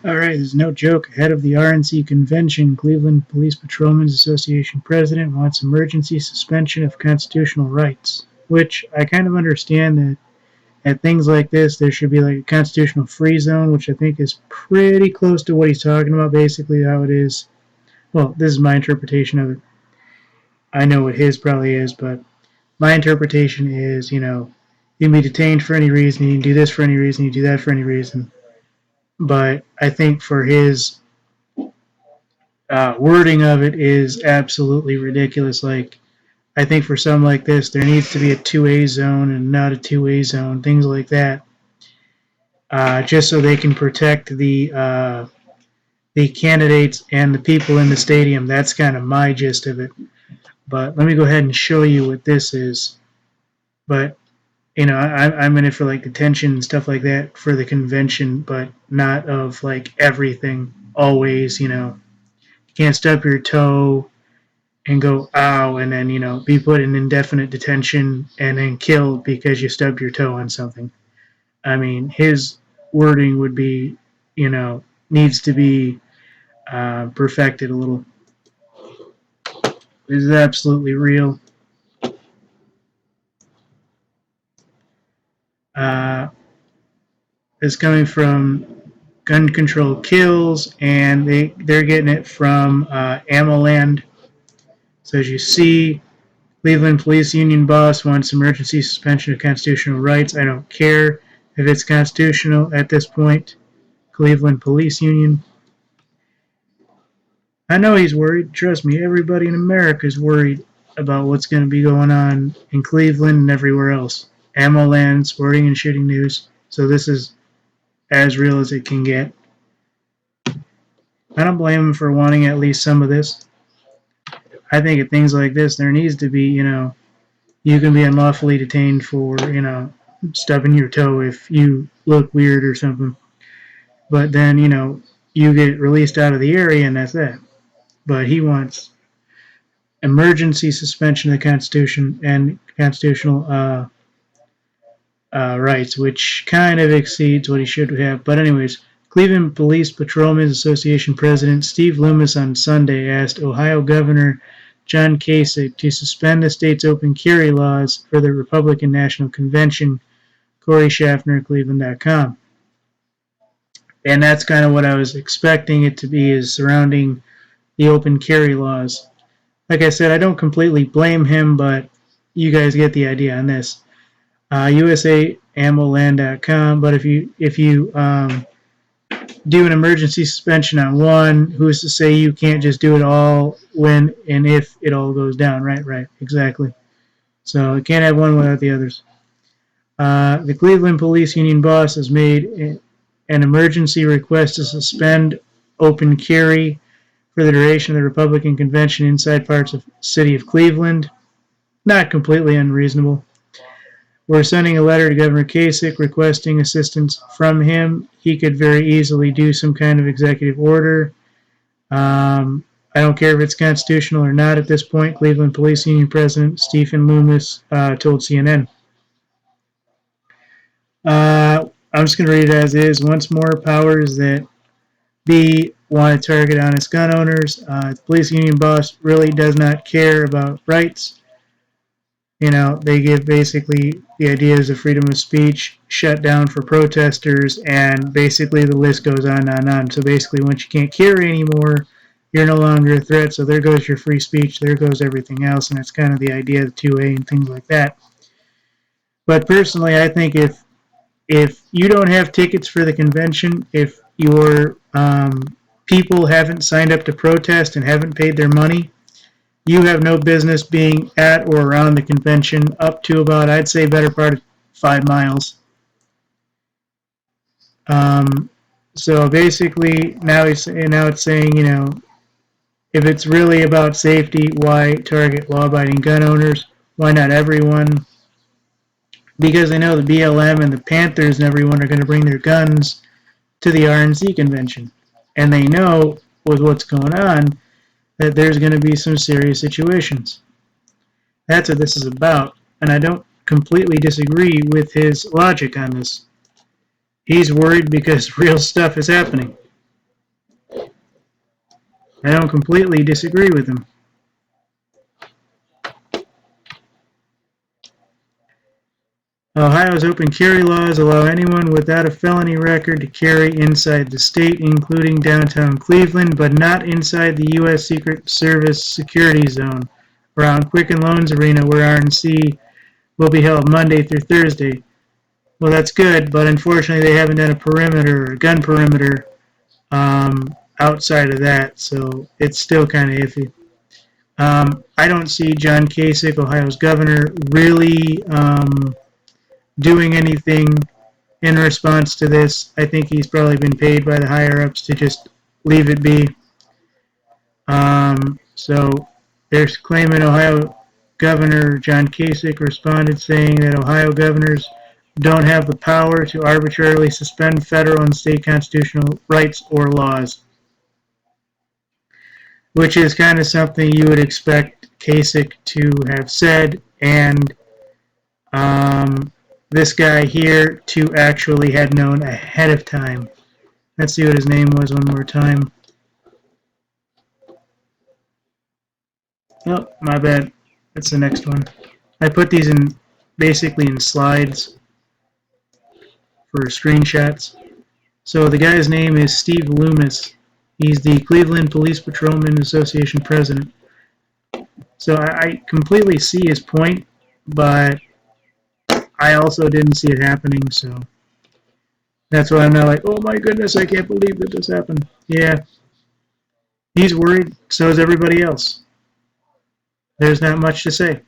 Alright, there's no joke. Ahead of the RNC convention, Cleveland Police Patrolmen's Association president wants emergency suspension of constitutional rights. Which I kind of understand that at things like this, there should be like a constitutional free zone, which I think is pretty close to what he's talking about, basically how it is. Well, this is my interpretation of it. I know what his probably is, but my interpretation is, you can be detained for any reason, you can do this for any reason, you can do that for any reason. But I think for his wording of it is absolutely ridiculous. Like, I think for something like this, there needs to be a 2A zone and not a 2A zone, things like that, just so they can protect the candidates and the people in the stadium. That's kind of my gist of it. But let me go ahead and show you what this is. But I'm in it for like detention and stuff like that for the convention, but not of like everything. Always, you can't stub your toe and go ow, and then be put in indefinite detention and then killed because you stubbed your toe on something. I mean, his wording would be, needs to be perfected a little. This is absolutely real. It's coming from Gun Control Kills, and they're getting it from Ammoland. So as you see, Cleveland Police Union boss wants emergency suspension of constitutional rights. I don't care if it's constitutional at this point. Cleveland Police Union. I know he's worried. Trust me, everybody in America is worried about what's going to be going on in Cleveland and everywhere else. Ammoland, sporting and shooting news. So this is as real as it can get. I don't blame him for wanting at least some of this. I think at things like this, there needs to be, you can be unlawfully detained for, stubbing your toe if you look weird or something. But then, you get released out of the area and that's that. But he wants emergency suspension of the Constitution and constitutional rights, which kind of exceeds what he should have. But anyways, Cleveland Police Patrolmen's Association President Steve Loomis on Sunday asked Ohio Governor John Kasich to suspend the state's open carry laws for the Republican National Convention. Corey Schaffner, Cleveland.com. And that's kind of what I was expecting it to be, is surrounding the open carry laws. Like I said, I don't completely blame him, but you guys get the idea on this. USAAmmoland.com. But if you do an emergency suspension on one, who's to say you can't just do it all when and if it all goes down? Right, exactly. So you can't have one without the others. The Cleveland Police Union boss has made an emergency request to suspend open carry for the duration of the Republican convention inside parts of the city of Cleveland. Not completely unreasonable. We're sending a letter to Governor Kasich requesting assistance from him. He could very easily do some kind of executive order. I don't care if it's constitutional or not at this point, Cleveland Police Union President Stephen Loomis told CNN. I'm just going to read it as is. Once more, powers that be want to target honest gun owners. The police union boss really does not care about rights. They give basically the ideas of freedom of speech, shut down for protesters, and basically the list goes on and on. So basically, once you can't carry anymore, you're no longer a threat, so there goes your free speech, there goes everything else, and that's kind of the idea of 2A and things like that. But personally, I think if you don't have tickets for the convention, if your people haven't signed up to protest and haven't paid their money, you have no business being at or around the convention up to about, I'd say, better part of 5 miles. So basically, now it's saying, if it's really about safety, why target law-abiding gun owners? Why not everyone? Because they know the BLM and the Panthers and everyone are going to bring their guns to the RNC convention. And they know, with what's going on, that there's going to be some serious situations. That's what this is about, and I don't completely disagree with his logic on this. He's worried because real stuff is happening. I don't completely disagree with him. Ohio's open carry laws allow anyone without a felony record to carry inside the state, including downtown Cleveland, but not inside the U.S. Secret Service security zone around Quicken Loans Arena, where RNC will be held Monday through Thursday. Well, that's good, but unfortunately they haven't done a perimeter, a gun perimeter, outside of that, so it's still kind of iffy. I don't see John Kasich, Ohio's governor, really doing anything in response to this. I think he's probably been paid by the higher ups to just leave it be. So they're claiming Ohio Governor John Kasich responded saying that Ohio governors don't have the power to arbitrarily suspend federal and state constitutional rights or laws, which is kind of something you would expect Kasich to have said, and this guy here to actually had known ahead of time. Let's see what his name was one more time. Oh, my bad. That's the next one. I put these in basically in slides for screenshots. So the guy's name is Steve Loomis. He's the Cleveland Police Patrolmen Association president. So I completely see his point, but I also didn't see it happening, so that's why I'm not like, oh my goodness, I can't believe that this happened. Yeah, he's worried, so is everybody else. There's not much to say.